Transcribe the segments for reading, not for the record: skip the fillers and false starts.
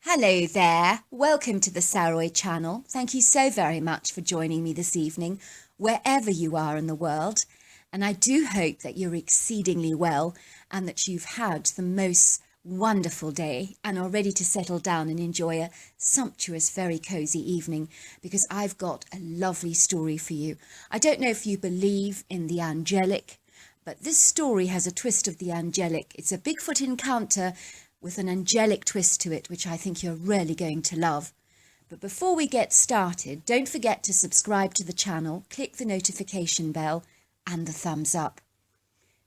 Hello there, welcome to the Saroy channel. Thank you so very much for joining me this evening, wherever you are in the world. And I do hope that you're exceedingly well and that you've had the most wonderful day and are ready to settle down and enjoy a sumptuous, very cosy evening, because I've got a lovely story for you. I don't know if you believe in the angelic, but this story has a twist of the angelic. It's a Bigfoot encounter with an angelic twist to it, which I think you're really going to love. But before we get started, don't forget to subscribe to the channel, click the notification bell and the thumbs up.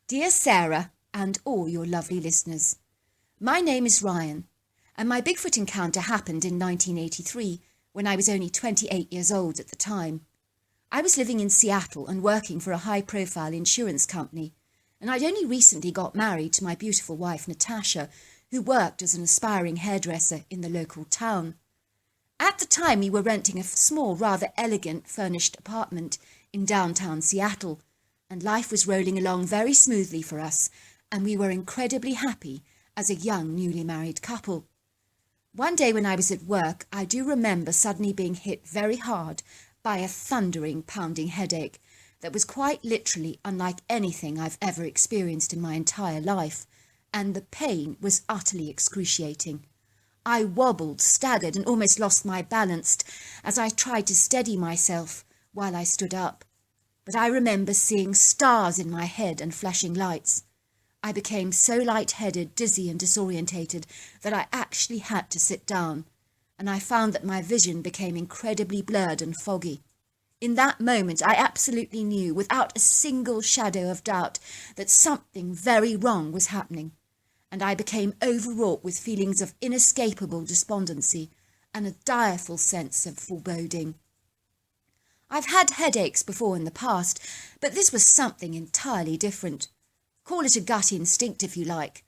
Dear Sarah and all your lovely listeners, my name is Ryan, and my Bigfoot encounter happened in 1983 when I was only 28 years old at the time. I was living in Seattle and working for a high-profile insurance company, and I'd only recently got married to my beautiful wife Natasha, who worked as an aspiring hairdresser in the local town. At the time, we were renting a small, rather elegant, furnished apartment in downtown Seattle, and life was rolling along very smoothly for us, and we were incredibly happy as a young, newly married couple. One day when I was at work, I do remember suddenly being hit very hard by a thundering, pounding headache that was quite literally unlike anything I've ever experienced in my entire life, and the pain was utterly excruciating. I wobbled, staggered, and almost lost my balance as I tried to steady myself while I stood up. But I remember seeing stars in my head and flashing lights. I became so lightheaded, dizzy, and disorientated that I actually had to sit down, and I found that my vision became incredibly blurred and foggy. In that moment, I absolutely knew, without a single shadow of doubt, that something very wrong was happening, and I became overwrought with feelings of inescapable despondency and a direful sense of foreboding. I've had headaches before in the past, but this was something entirely different. Call it a gut instinct if you like.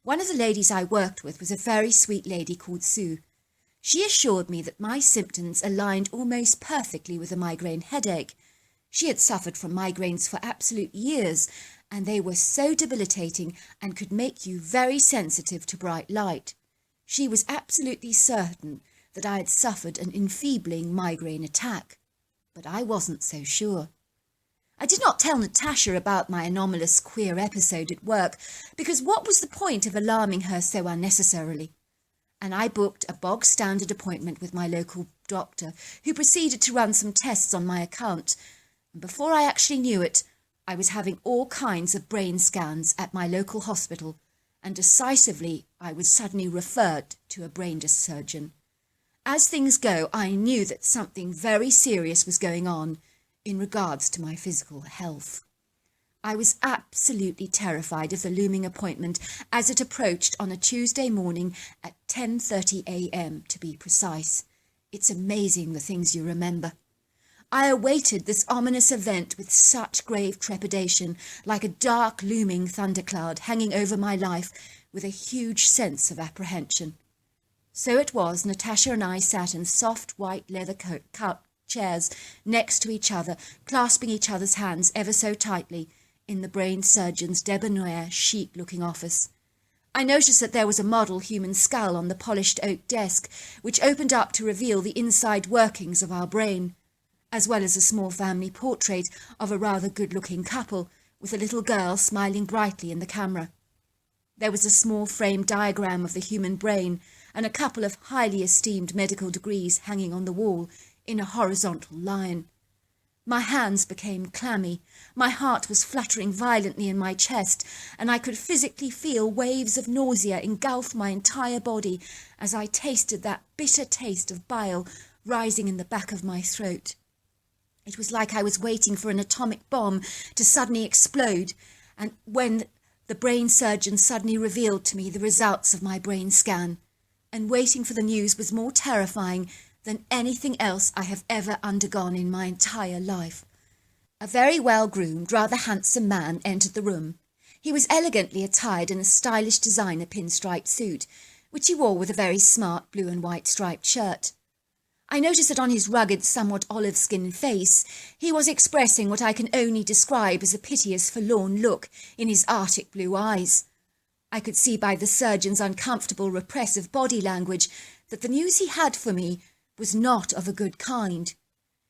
One of the ladies I worked with was a very sweet lady called Sue. She assured me that my symptoms aligned almost perfectly with a migraine headache. She had suffered from migraines for absolute years, and they were so debilitating and could make you very sensitive to bright light. She was absolutely certain that I had suffered an enfeebling migraine attack, but I wasn't so sure. I did not tell Natasha about my anomalous queer episode at work, because what was the point of alarming her so unnecessarily? And I booked a bog-standard appointment with my local doctor, who proceeded to run some tests on my account, and before I actually knew it, I was having all kinds of brain scans at my local hospital, and decisively I was suddenly referred to a brain surgeon. As things go, I knew that something very serious was going on in regards to my physical health. I was absolutely terrified of the looming appointment as it approached on a Tuesday morning at 10:30 a.m. to be precise. It's amazing the things you remember. I awaited this ominous event with such grave trepidation, like a dark looming thundercloud hanging over my life, with a huge sense of apprehension. So it was, Natasha and I sat in soft white leather chairs next to each other, clasping each other's hands ever so tightly in the brain surgeon's debonair, chic-looking office. I noticed that there was a model human skull on the polished oak desk, which opened up to reveal the inside workings of our brain, as well as a small family portrait of a rather good-looking couple, with a little girl smiling brightly in the camera. There was a small frame diagram of the human brain and a couple of highly esteemed medical degrees hanging on the wall in a horizontal line. My hands became clammy, my heart was fluttering violently in my chest, and I could physically feel waves of nausea engulf my entire body as I tasted that bitter taste of bile rising in the back of my throat. It was like I was waiting for an atomic bomb to suddenly explode, and when the brain surgeon suddenly revealed to me the results of my brain scan, and waiting for the news was more terrifying than anything else I have ever undergone in my entire life. A very well-groomed, rather handsome man entered the room. He was elegantly attired in a stylish designer pinstripe suit, which he wore with a very smart blue and white striped shirt. I noticed that on his rugged, somewhat olive-skinned face, he was expressing what I can only describe as a piteous, forlorn look in his Arctic blue eyes. I could see by the surgeon's uncomfortable, repressive body language that the news he had for me was not of a good kind.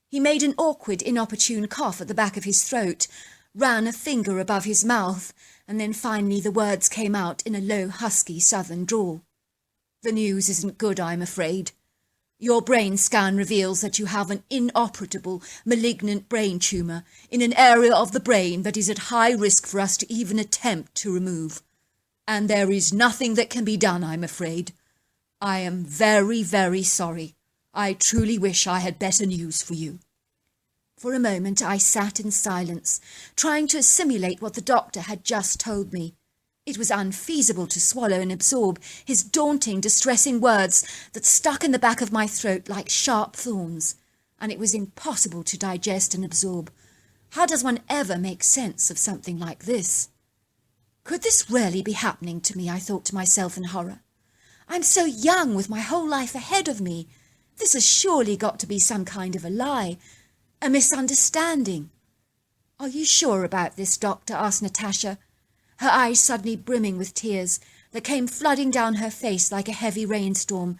He made an awkward, inopportune cough at the back of his throat, ran a finger above his mouth, and then finally the words came out in a low, husky southern drawl. "The news isn't good, I'm afraid. Your brain scan reveals that you have an inoperable, malignant brain tumour in an area of the brain that is at high risk for us to even attempt to remove. And there is nothing that can be done, I'm afraid. I am very, very sorry. I truly wish I had better news for you." For a moment I sat in silence, trying to assimilate what the doctor had just told me. It was unfeasible to swallow and absorb his daunting, distressing words that stuck in the back of my throat like sharp thorns, and it was impossible to digest and absorb. How does one ever make sense of something like this? Could this really be happening to me, I thought to myself in horror. I'm so young, with my whole life ahead of me. This has surely got to be some kind of a lie, a misunderstanding. "Are you sure about this, doctor?" asked Natasha, her eyes suddenly brimming with tears that came flooding down her face like a heavy rainstorm,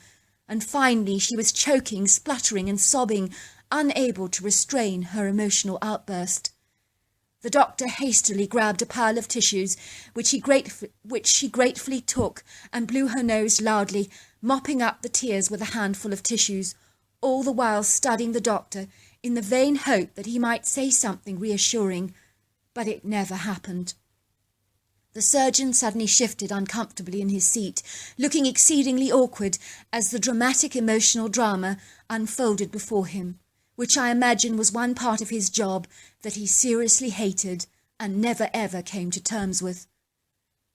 and finally she was choking, spluttering and sobbing, unable to restrain her emotional outburst. The doctor hastily grabbed a pile of tissues, which she gratefully took, and blew her nose loudly, mopping up the tears with a handful of tissues, all the while studying the doctor in the vain hope that he might say something reassuring, but it never happened. The surgeon suddenly shifted uncomfortably in his seat, looking exceedingly awkward as the dramatic emotional drama unfolded before him, which I imagine was one part of his job that he seriously hated and never ever came to terms with.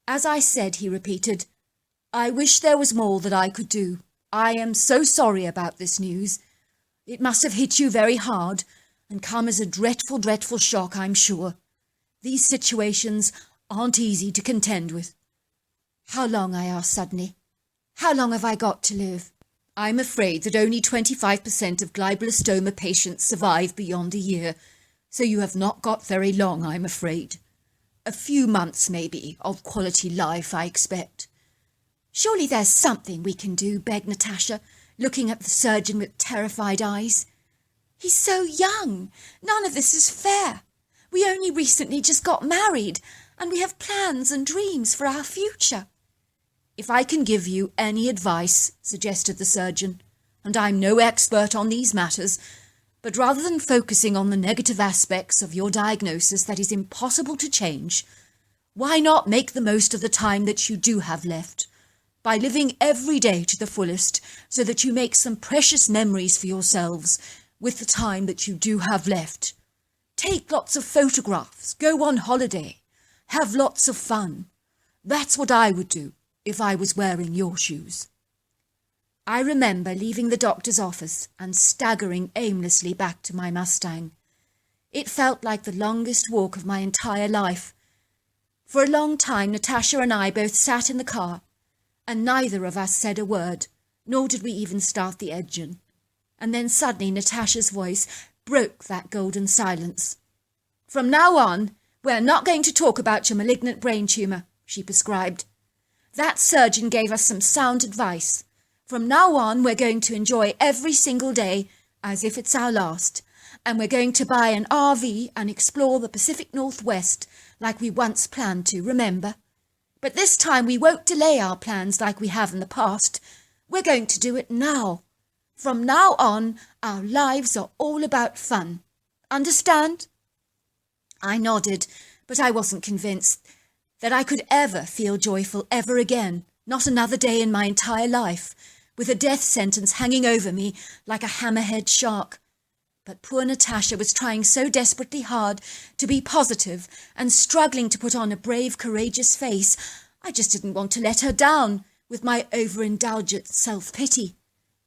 "As I said," he repeated, "I wish there was more that I could do. I am so sorry about this news. It must have hit you very hard and come as a dreadful, dreadful shock, I'm sure. These situations aren't easy to contend with." "How long?" I asked suddenly. "How long have I got to live?" "I'm afraid that only 25% of glioblastoma patients survive beyond a year, so you have not got very long, I'm afraid. A few months, maybe, of quality life, I expect." "Surely there's something we can do," begged Natasha, looking at the surgeon with terrified eyes. "He's so young. None of this is fair. We only recently just got married, and we have plans and dreams for our future." "If I can give you any advice," suggested the surgeon, "and I'm no expert on these matters, but rather than focusing on the negative aspects of your diagnosis that is impossible to change, why not make the most of the time that you do have left, by living every day to the fullest, so that you make some precious memories for yourselves with the time that you do have left. Take lots of photographs, go on holiday, have lots of fun. That's what I would do if I was wearing your shoes." I remember leaving the doctor's office and staggering aimlessly back to my Mustang. It felt like the longest walk of my entire life. For a long time Natasha and I both sat in the car, and neither of us said a word, nor did we even start the engine. And then suddenly Natasha's voice broke that golden silence. "From now on, we're not going to talk about your malignant brain tumour," she prescribed. "That surgeon gave us some sound advice. From now on, we're going to enjoy every single day as if it's our last, and we're going to buy an RV and explore the Pacific Northwest like we once planned to, remember? But this time we won't delay our plans like we have in the past. We're going to do it now. From now on, our lives are all about fun. Understand?" I nodded, but I wasn't convinced that I could ever feel joyful ever again, not another day in my entire life, with a death sentence hanging over me like a hammerhead shark. But poor Natasha was trying so desperately hard to be positive and struggling to put on a brave, courageous face. I just didn't want to let her down with my overindulgent self-pity.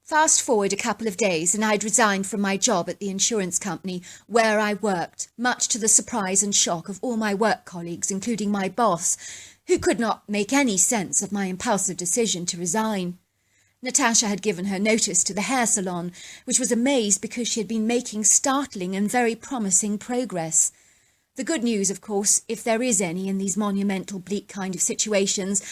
Fast forward a couple of days and I'd resigned from my job at the insurance company where I worked, much to the surprise and shock of all my work colleagues, including my boss, who could not make any sense of my impulsive decision to resign. Natasha had given her notice to the hair salon, which was amazed because she had been making startling and very promising progress. The good news, of course, if there is any in these monumental bleak kind of situations,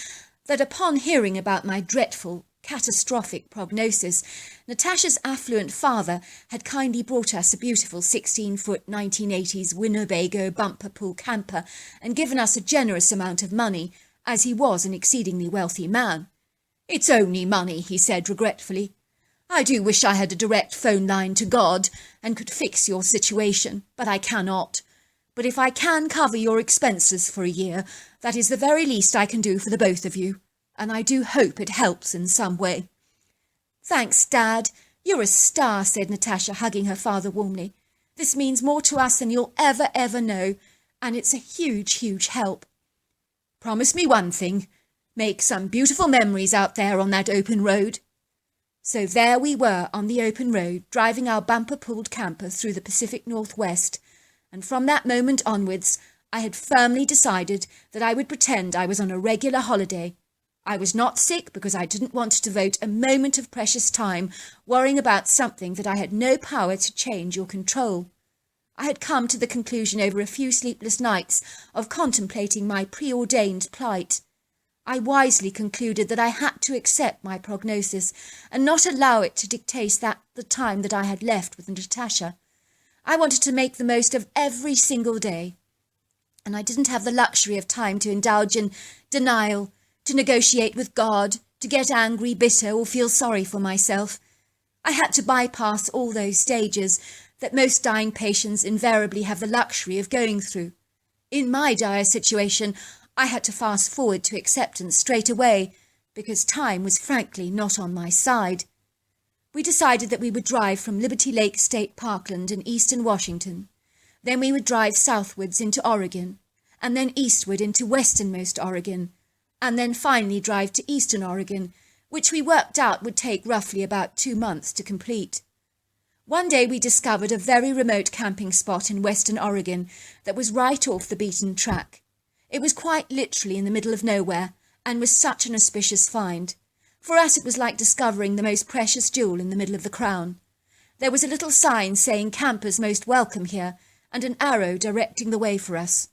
that upon hearing about my dreadful, catastrophic prognosis, Natasha's affluent father had kindly brought us a beautiful 16-foot 1980s Winnebago bumper pool camper and given us a generous amount of money, as he was an exceedingly wealthy man. "It's only money," he said regretfully. "I do wish I had a direct phone line to God and could fix your situation, but I cannot. But if I can cover your expenses for a year, that is the very least I can do for the both of you, and I do hope it helps in some way." "Thanks, Dad. You're a star," said Natasha, hugging her father warmly. "This means more to us than you'll ever know, and it's a huge help." "Promise me one thing. Make some beautiful memories out there on that open road." So there we were on the open road, driving our bumper-pulled camper through the Pacific Northwest, and from that moment onwards I had firmly decided that I would pretend I was on a regular holiday. I was not sick because I didn't want to devote a moment of precious time worrying about something that I had no power to change or control. I had come to the conclusion over a few sleepless nights of contemplating my preordained plight. I wisely concluded that I had to accept my prognosis and not allow it to dictate the time that I had left with Natasha. I wanted to make the most of every single day, and I didn't have the luxury of time to indulge in denial, to negotiate with God, to get angry, bitter, or feel sorry for myself. I had to bypass all those stages that most dying patients invariably have the luxury of going through. In my dire situation, I had to fast forward to acceptance straight away, because time was frankly not on my side. We decided that we would drive from Liberty Lake State Parkland in eastern Washington. Then we would drive southwards into Oregon, and then eastward into westernmost Oregon, and then finally drive to eastern Oregon, which we worked out would take roughly about 2 months to complete. One day we discovered a very remote camping spot in western Oregon that was right off the beaten track. It was quite literally in the middle of nowhere, and was such an auspicious find. For us it was like discovering the most precious jewel in the middle of the crown. There was a little sign saying "Campers most welcome here," and an arrow directing the way for us.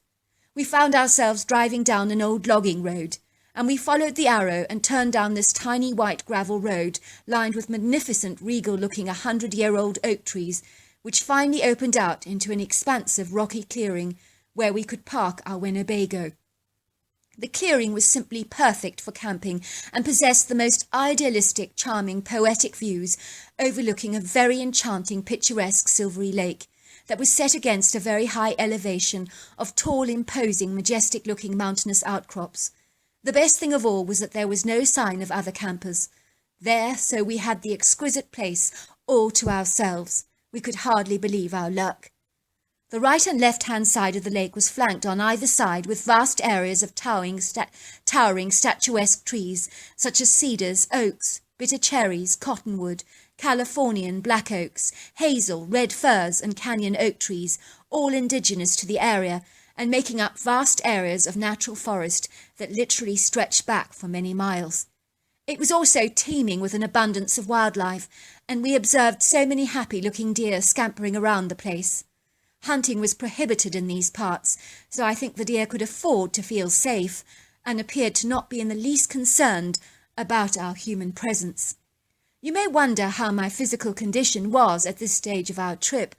We found ourselves driving down an old logging road, and we followed the arrow and turned down this tiny white gravel road lined with magnificent regal-looking 100-year-old oak trees, which finally opened out into an expansive rocky clearing where we could park our Winnebago. The clearing was simply perfect for camping and possessed the most idealistic, charming, poetic views overlooking a very enchanting, picturesque silvery lake that was set against a very high elevation of tall, imposing, majestic-looking mountainous outcrops. The best thing of all was that there was no sign of other campers there, so we had the exquisite place all to ourselves. We could hardly believe our luck. The right and left-hand side of the lake was flanked on either side with vast areas of towering statuesque trees, such as cedars, oaks, bitter cherries, cottonwood, Californian black oaks, hazel, red firs, and canyon oak trees, all indigenous to the area, and making up vast areas of natural forest that literally stretched back for many miles. It was also teeming with an abundance of wildlife, and we observed so many happy-looking deer scampering around the place. Hunting was prohibited in these parts, so I think the deer could afford to feel safe, and appeared to not be in the least concerned about our human presence. You may wonder how my physical condition was at this stage of our trip,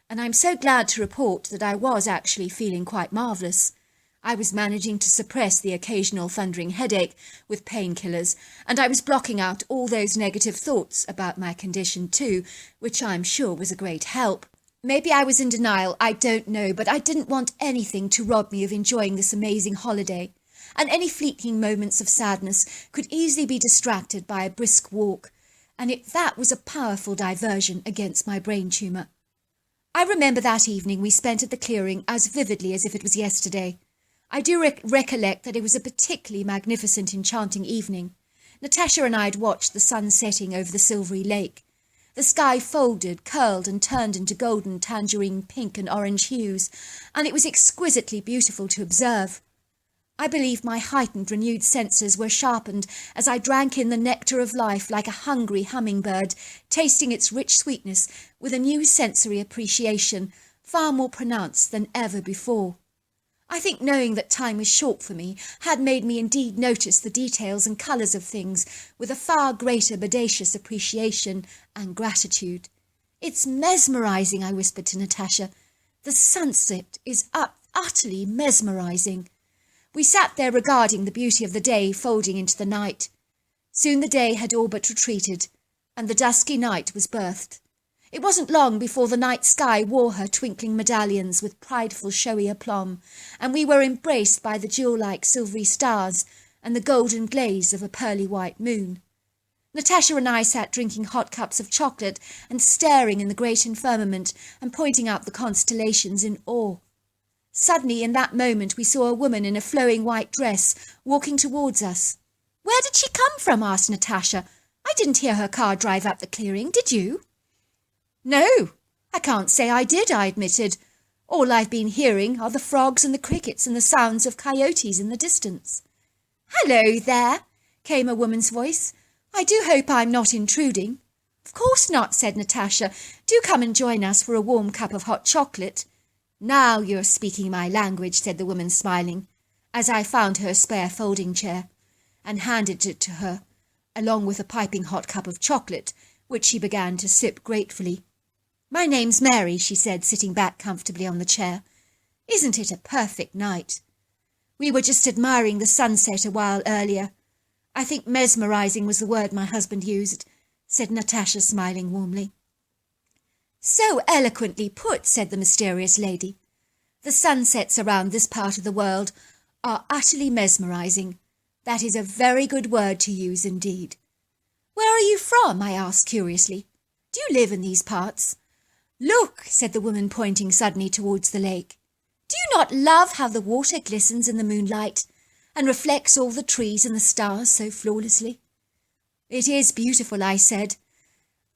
and I'm so glad to report that I was actually feeling quite marvellous. I was managing to suppress the occasional thundering headache with painkillers, and I was blocking out all those negative thoughts about my condition too, which I'm sure was a great help. Maybe I was in denial, I don't know, but I didn't want anything to rob me of enjoying this amazing holiday, and any fleeting moments of sadness could easily be distracted by a brisk walk, and that was a powerful diversion against my brain tumour. I remember that evening we spent at the clearing as vividly as if it was yesterday. I do recollect that it was a particularly magnificent, enchanting evening. Natasha and I had watched the sun setting over the silvery lake. The sky folded, curled, and turned into golden, tangerine, pink, and orange hues, and it was exquisitely beautiful to observe. I believe my heightened, renewed senses were sharpened as I drank in the nectar of life like a hungry hummingbird, tasting its rich sweetness with a new sensory appreciation, far more pronounced than ever before. I think knowing that time was short for me had made me indeed notice the details and colours of things with a far greater bodacious appreciation and gratitude. "It's mesmerising," I whispered to Natasha. "The sunset is utterly mesmerising." We sat there regarding the beauty of the day folding into the night. Soon the day had all but retreated, and the dusky night was birthed. It wasn't long before the night sky wore her twinkling medallions with prideful showy aplomb, and we were embraced by the jewel-like silvery stars and the golden glaze of a pearly white moon. Natasha and I sat drinking hot cups of chocolate and staring in the great firmament and pointing out the constellations in awe. Suddenly, in that moment, we saw a woman in a flowing white dress walking towards us. "Where did she come from?" asked Natasha. "I didn't hear her car drive up the clearing, did you?" "No, I can't say I did," I admitted. "All I've been hearing are the frogs and the crickets and the sounds of coyotes in the distance." "Hello there," came a woman's voice. "I do hope I'm not intruding." "Of course not," said Natasha. "Do come and join us for a warm cup of hot chocolate." "Now you're speaking my language," said the woman, smiling, as I found her spare folding chair and handed it to her, along with a piping hot cup of chocolate, which she began to sip gratefully. "My name's Mary," she said, sitting back comfortably on the chair. "Isn't it a perfect night? We were just admiring the sunset a while earlier. I think mesmerising was the word my husband used," said Natasha, smiling warmly. "So eloquently put," said the mysterious lady. "The sunsets around this part of the world are utterly mesmerising. That is a very good word to use indeed." "Where are you from?" I asked curiously. "Do you live in these parts?" "Look," said the woman, pointing suddenly towards the lake. "Do you not love how the water glistens in the moonlight and reflects all the trees and the stars so flawlessly?" "It is beautiful," I said.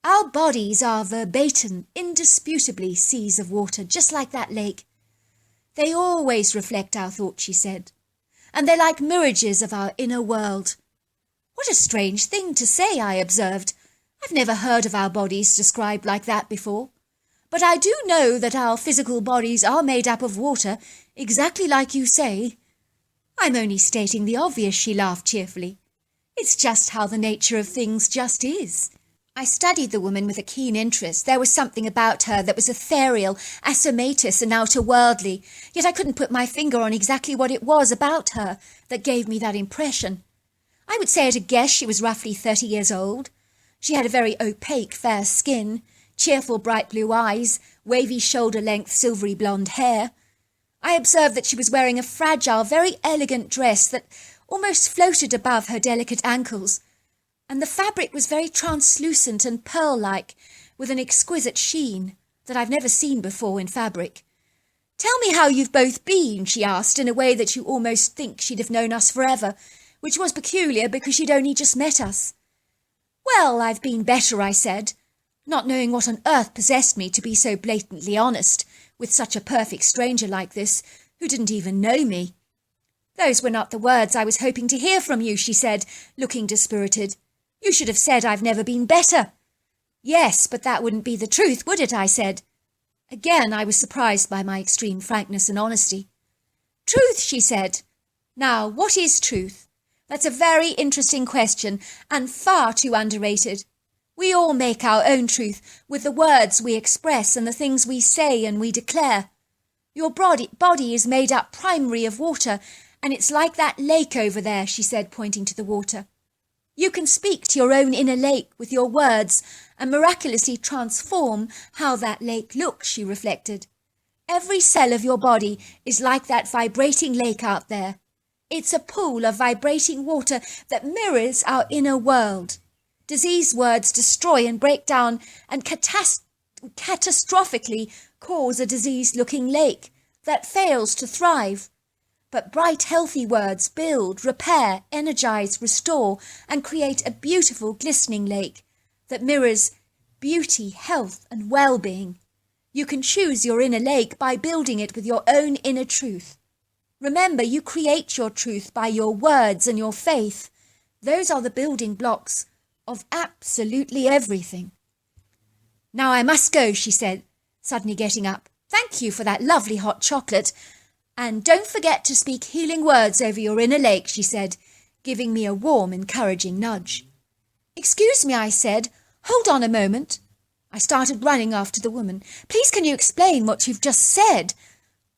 "Our bodies are verbatim, indisputably seas of water, just like that lake. They always reflect our thoughts," she said, "and they're like mirages of our inner world." "What a strange thing to say," I observed. "I've never heard of our bodies described like that before. But I do know that our physical bodies are made up of water, exactly like you say." "I'm only stating the obvious," she laughed cheerfully. "It's just how the nature of things just is." I studied the woman with a keen interest. There was something about her that was ethereal, assomatous and outer-worldly, yet I couldn't put my finger on exactly what it was about her that gave me that impression. I would say at a guess she was roughly 30 years old. She had a very opaque, fair skin, cheerful bright blue eyes, wavy shoulder-length silvery blonde hair. I observed that she was wearing a fragile, very elegant dress that almost floated above her delicate ankles, and the fabric was very translucent and pearl-like, with an exquisite sheen that I've never seen before in fabric. "Tell me how you've both been," she asked, in a way that you almost think she'd have known us forever, which was peculiar because she'd only just met us. "Well, I've been better," I said, not knowing what on earth possessed me to be so blatantly honest with such a perfect stranger like this, who didn't even know me. "Those were not the words I was hoping to hear from you," she said, looking dispirited. "You should have said I've never been better." "Yes, but that wouldn't be the truth, would it?" I said. Again, I was surprised by my extreme frankness and honesty. "Truth," she said. "Now, what is truth? That's a very interesting question, and far too underrated. We all make our own truth with the words we express and the things we say and we declare. Your body is made up primarily of water, and it's like that lake over there," she said, pointing to the water. "You can speak to your own inner lake with your words and miraculously transform how that lake looks," she reflected. "Every cell of your body is like that vibrating lake out there. It's a pool of vibrating water that mirrors our inner world. Disease words destroy and break down and catastrophically cause a diseased-looking lake that fails to thrive. But bright, healthy words build, repair, energize, restore, and create a beautiful, glistening lake that mirrors beauty, health, and well-being. You can choose your inner lake by building it with your own inner truth. Remember, you create your truth by your words and your faith. Those are the building blocks of absolutely everything." "Now I must go," she said, suddenly getting up. "Thank you for that lovely hot chocolate. And don't forget to speak healing words over your inner lake, she said, giving me a warm, encouraging nudge. Excuse me, I said. Hold on a moment. I started running after the woman. Please, can you explain what you've just said?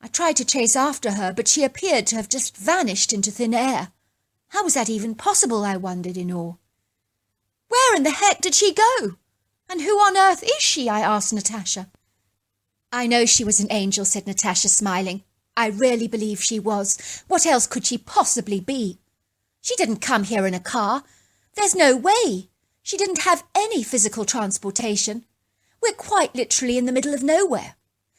I tried to chase after her, but she appeared to have just vanished into thin air. How was that even possible, I wondered in awe. Where in the heck did she go? And who on earth is she? I asked Natasha. I know she was an angel, said Natasha, smiling. I really believe she was. What else could she possibly be? She didn't come here in a car. There's no way. She didn't have any physical transportation. We're quite literally in the middle of nowhere.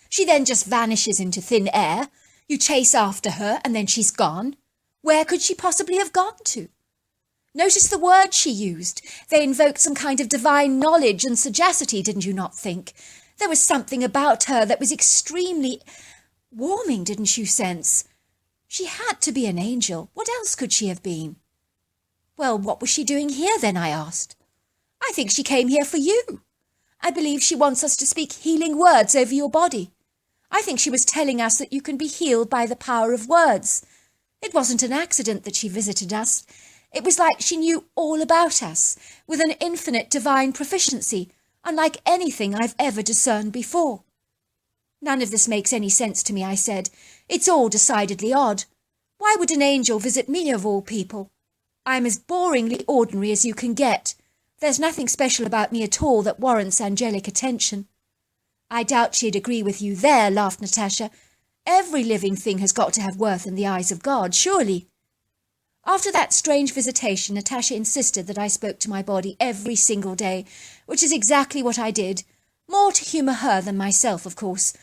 She then just vanishes into thin air. You chase after her and then she's gone. Where could she possibly have gone to? Notice the words she used. They invoked some kind of divine knowledge and sagacity, didn't you not think? There was something about her that was extremely warming, didn't you sense? She had to be an angel. What else could she have been? Well, what was she doing here then, I asked. I think she came here for you. I believe she wants us to speak healing words over your body. I think she was telling us that you can be healed by the power of words. It wasn't an accident that she visited us. It was like she knew all about us, with an infinite divine proficiency, unlike anything I've ever discerned before. None of this makes any sense to me, I said. It's all decidedly odd. Why would an angel visit me of all people? I'm as boringly ordinary as you can get. There's nothing special about me at all that warrants angelic attention. I doubt she'd agree with you there, laughed Natasha. Every living thing has got to have worth in the eyes of God, surely. After that strange visitation, Natasha insisted that I spoke to my body every single day, which is exactly what I did. More to humour her than myself, of course.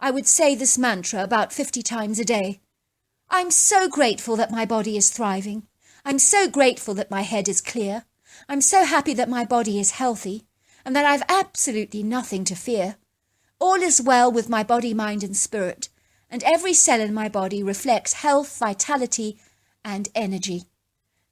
I would say this mantra about 50 times a day. I'm so grateful that my body is thriving. I'm so grateful that my head is clear. I'm so happy that my body is healthy, and that I've absolutely nothing to fear. All is well with my body, mind and spirit, and every cell in my body reflects health, vitality, and energy.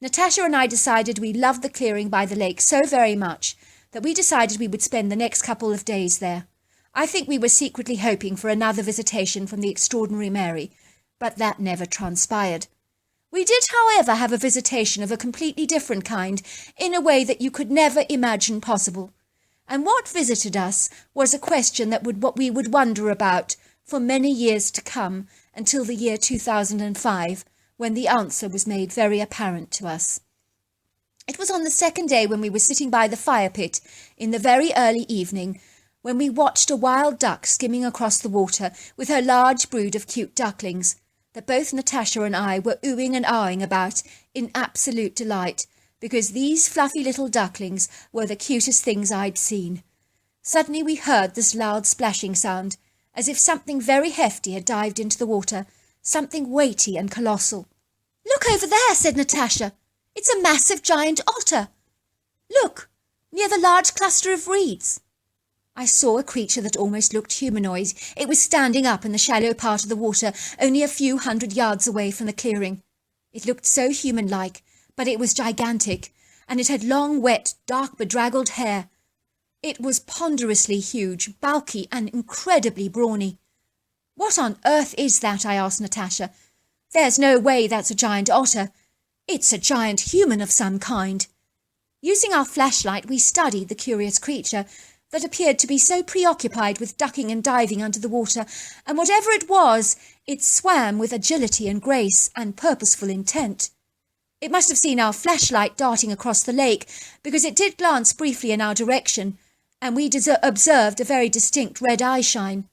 Natasha and I decided we loved the clearing by the lake so very much that we decided we would spend the next couple of days there. I think we were secretly hoping for another visitation from the extraordinary Mary, but that never transpired. We did, however, have a visitation of a completely different kind, in a way that you could never imagine possible. And what visited us was a question that we would wonder about for many years to come, until the year 2005, when the answer was made very apparent to us. It was on the second day, when we were sitting by the fire pit in the very early evening, when we watched a wild duck skimming across the water with her large brood of cute ducklings, that both Natasha and I were oohing and ahhing about in absolute delight, because these fluffy little ducklings were the cutest things I'd seen. Suddenly we heard this loud splashing sound, as if something very hefty had dived into the water, something weighty and colossal. "Look over there," said Natasha. "It's a massive giant otter. Look, near the large cluster of reeds." I saw a creature that almost looked humanoid. It was standing up in the shallow part of the water, only a few 100 yards away from the clearing. It looked so human-like, but it was gigantic, and it had long, wet, dark, bedraggled hair. It was ponderously huge, bulky, and incredibly brawny. "What on earth is that?" I asked Natasha. "There's no way that's a giant otter. It's a giant human of some kind." Using our flashlight, we studied the curious creature that appeared to be so preoccupied with ducking and diving under the water, and whatever it was, it swam with agility and grace and purposeful intent. It must have seen our flashlight darting across the lake, because it did glance briefly in our direction, and we observed a very distinct red eye shine.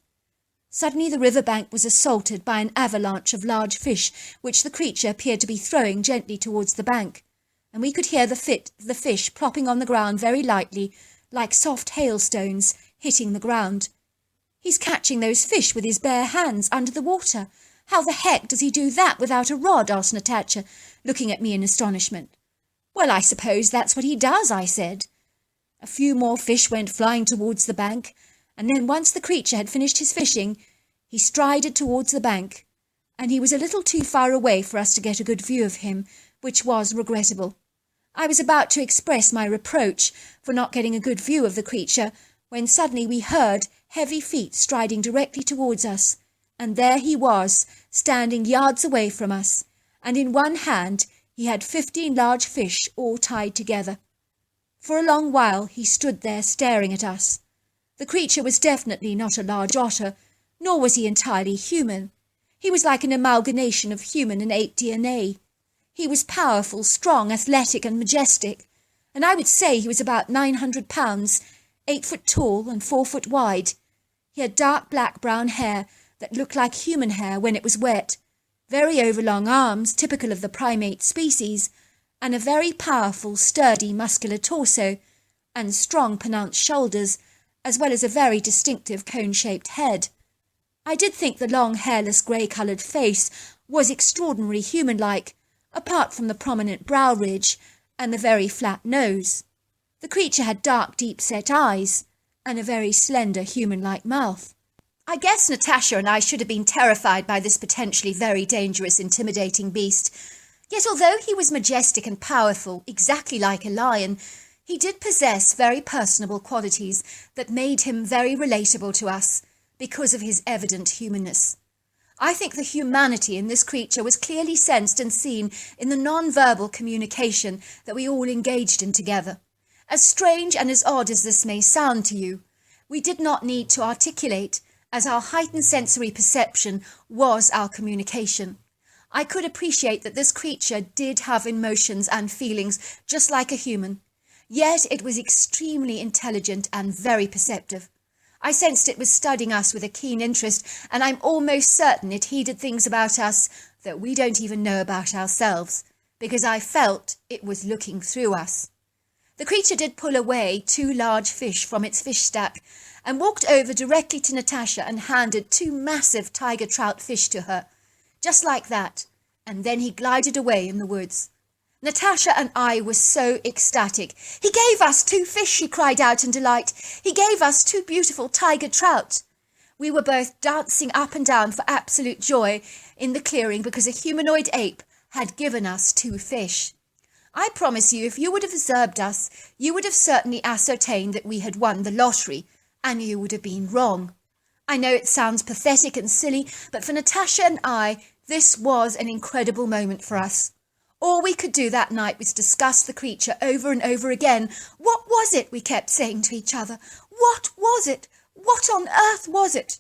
Suddenly the river bank was assaulted by an avalanche of large fish, which the creature appeared to be throwing gently towards the bank, and we could hear the fish plopping on the ground very lightly, like soft hailstones hitting the ground. "He's catching those fish with his bare hands under the water. How the heck does he do that without a rod?" asked Natasha, looking at me in astonishment. "Well, I suppose that's what he does," I said. A few more fish went flying towards the bank, and then once the creature had finished his fishing, he strided towards the bank, and he was a little too far away for us to get a good view of him, which was regrettable. I was about to express my reproach for not getting a good view of the creature, when suddenly we heard heavy feet striding directly towards us, and there he was, standing yards away from us, and in one hand he had 15 large fish all tied together. For a long while he stood there staring at us. The creature was definitely not a large otter, nor was he entirely human. He was like an amalgamation of human and ape DNA. He was powerful, strong, athletic and majestic, and I would say he was about 900 pounds, 8 foot tall and 4 foot wide. He had dark black-brown hair that looked like human hair when it was wet, very overlong arms, typical of the primate species, and a very powerful, sturdy, muscular torso, and strong, pronounced shoulders, as well as a very distinctive cone-shaped head. I did think the long, hairless, grey-coloured face was extraordinarily human-like, apart from the prominent brow ridge and the very flat nose. The creature had dark, deep-set eyes, and a very slender, human-like mouth. I guess Natasha and I should have been terrified by this potentially very dangerous, intimidating beast. Yet although he was majestic and powerful, exactly like a lion, he did possess very personable qualities that made him very relatable to us because of his evident humanness. I think the humanity in this creature was clearly sensed and seen in the non-verbal communication that we all engaged in together. As strange and as odd as this may sound to you, we did not need to articulate, as our heightened sensory perception was our communication. I could appreciate that this creature did have emotions and feelings just like a human, yet it was extremely intelligent and very perceptive. I sensed it was studying us with a keen interest, and I'm almost certain it heeded things about us that we don't even know about ourselves, because I felt it was looking through us. The creature did pull away 2 large fish from its fish stack and walked over directly to Natasha and handed 2 massive tiger trout fish to her, just like that, and then he glided away in the woods. Natasha and I were so ecstatic. "He gave us 2 fish," she cried out in delight. "He gave us 2 beautiful tiger trout." We were both dancing up and down for absolute joy in the clearing because a humanoid ape had given us 2 fish. I promise you, if you would have observed us, you would have certainly ascertained that we had won the lottery, and you would have been wrong. I know it sounds pathetic and silly, but for Natasha and I, this was an incredible moment for us. All we could do that night was discuss the creature over and over again. What was it? We kept saying to each other. What was it? What on earth was it?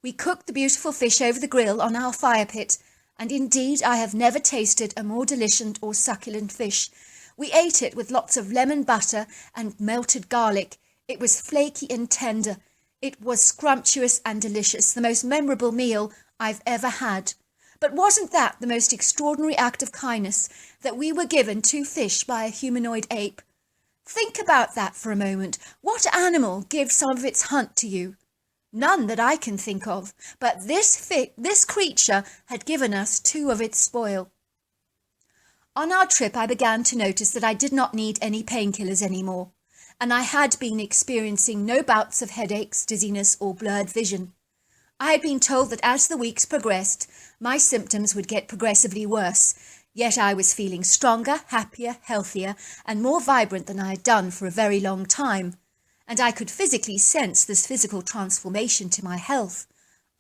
We cooked the beautiful fish over the grill on our fire pit, and indeed I have never tasted a more delicious or succulent fish. We ate it with lots of lemon butter and melted garlic. It was flaky and tender. It was scrumptious and delicious, the most memorable meal I've ever had. But wasn't that the most extraordinary act of kindness, that we were given 2 fish by a humanoid ape? Think about that for a moment. What animal gives some of its hunt to you? None that I can think of, but this creature had given us 2 of its spoil. On our trip, I began to notice that I did not need any painkillers anymore, and I had been experiencing no bouts of headaches, dizziness, or blurred vision. I had been told that as the weeks progressed, my symptoms would get progressively worse, yet I was feeling stronger, happier, healthier, and more vibrant than I had done for a very long time, and I could physically sense this physical transformation to my health.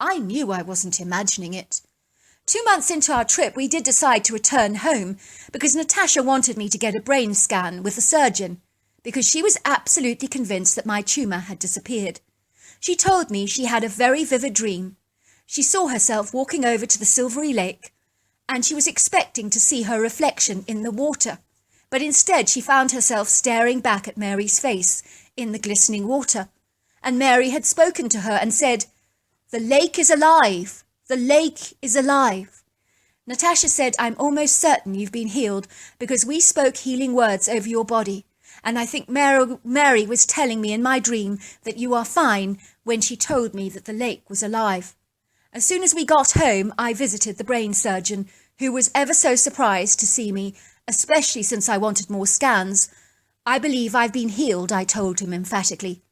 I knew I wasn't imagining it. 2 months into our trip, we did decide to return home because Natasha wanted me to get a brain scan with a surgeon, because she was absolutely convinced that my tumour had disappeared. She told me she had a very vivid dream. She saw herself walking over to the silvery lake, and she was expecting to see her reflection in the water, but instead she found herself staring back at Mary's face in the glistening water, and Mary had spoken to her and said, "The lake is alive! The lake is alive!" Natasha said, "I'm almost certain you've been healed because we spoke healing words over your body, and I think Mary was telling me in my dream that you are fine when she told me that the lake was alive." As soon as we got home, I visited the brain surgeon, who was ever so surprised to see me, especially since I wanted more scans. "I believe I've been healed," I told him emphatically.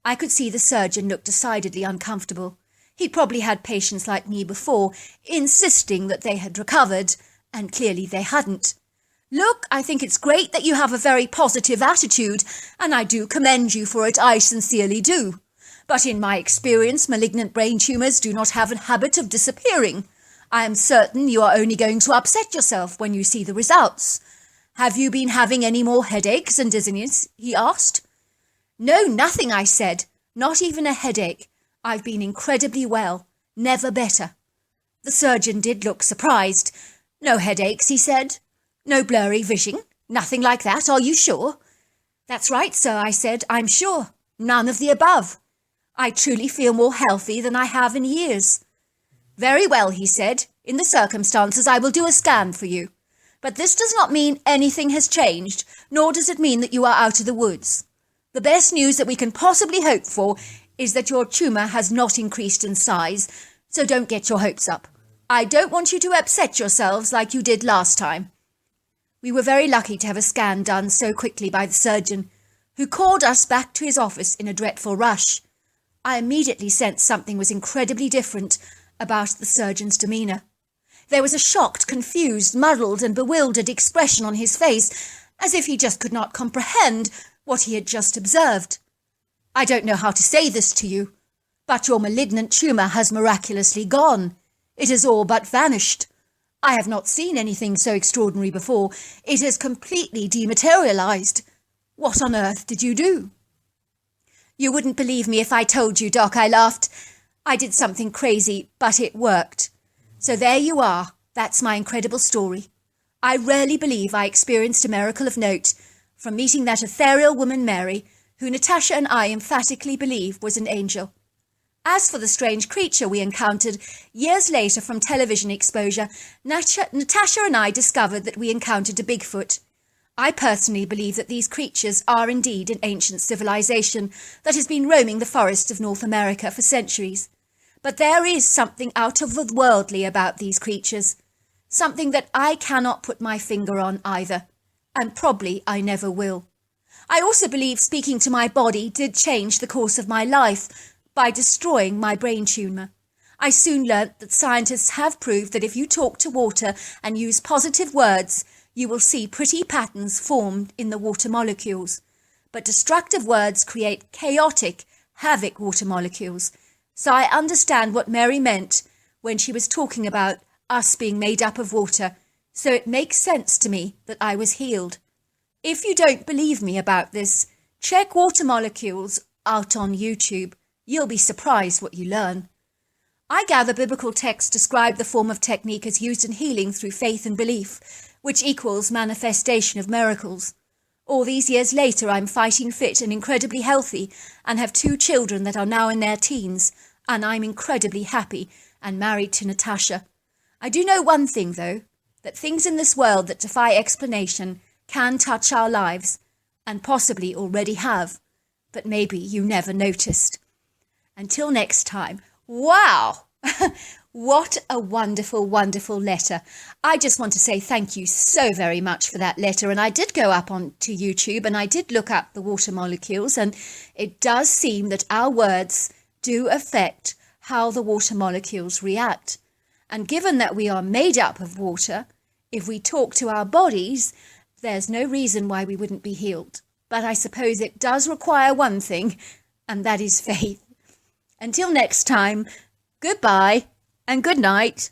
I could see the surgeon looked decidedly uncomfortable. He'd probably had patients like me before, insisting that they had recovered, and clearly they hadn't. "Look, I think it's great that you have a very positive attitude, and I do commend you for it, I sincerely do. But in my experience, malignant brain tumours do not have a habit of disappearing. I am certain you are only going to upset yourself when you see the results. Have you been having any more headaches and dizziness? He asked. No, nothing, I said. Not even a headache. I've been incredibly well. Never better. The surgeon did look surprised. No headaches, he said. No blurry vision. Nothing like that, are you sure? That's right, sir, I said. I'm sure. None of the above. I truly feel more healthy than I have in years. Very well, he said. In the circumstances, I will do a scan for you. But this does not mean anything has changed, nor does it mean that you are out of the woods. The best news that we can possibly hope for is that your tumour has not increased in size, so don't get your hopes up. I don't want you to upset yourselves like you did last time. We were very lucky to have a scan done so quickly by the surgeon, who called us back to his office in a dreadful rush. I immediately sensed something was incredibly different about the surgeon's demeanour. There was a shocked, confused, muddled and bewildered expression on his face, as if he just could not comprehend what he had just observed. I don't know how to say this to you, but your malignant tumour has miraculously gone. It has all but vanished. I have not seen anything so extraordinary before. It has completely dematerialised. What on earth did you do? You wouldn't believe me if I told you, Doc, I laughed. I did something crazy, but it worked. So there you are. That's my incredible story. I rarely believe I experienced a miracle of note, from meeting that ethereal woman Mary, who Natasha and I emphatically believe was an angel. As for the strange creature we encountered, years later from television exposure, Natasha and I discovered that we encountered a Bigfoot. I personally believe that these creatures are indeed an ancient civilization that has been roaming the forests of North America for centuries. But there is something out of the worldly about these creatures, something that I cannot put my finger on either, and probably I never will. I also believe speaking to my body did change the course of my life by destroying my brain tumour. I soon learnt that scientists have proved that if you talk to water and use positive words, you will see pretty patterns formed in the water molecules. But destructive words create chaotic, havoc water molecules. So I understand what Mary meant when she was talking about us being made up of water, so it makes sense to me that I was healed. If you don't believe me about this, check water molecules out on YouTube. You'll be surprised what you learn. I gather biblical texts describe the form of technique as used in healing through faith and belief, which equals manifestation of miracles. All these years later, I'm fighting fit and incredibly healthy and have 2 children that are now in their teens, and I'm incredibly happy and married to Natasha. I do know one thing, though, that things in this world that defy explanation can touch our lives, and possibly already have, but maybe you never noticed. Until next time, wow! What a wonderful, wonderful letter. I just want to say thank you so very much for that letter. And I did go up onto YouTube and I did look up the water molecules, and it does seem that our words do affect how the water molecules react. And given that we are made up of water, if we talk to our bodies, there's no reason why we wouldn't be healed. But I suppose it does require one thing, and that is faith. Until next time, goodbye and good night.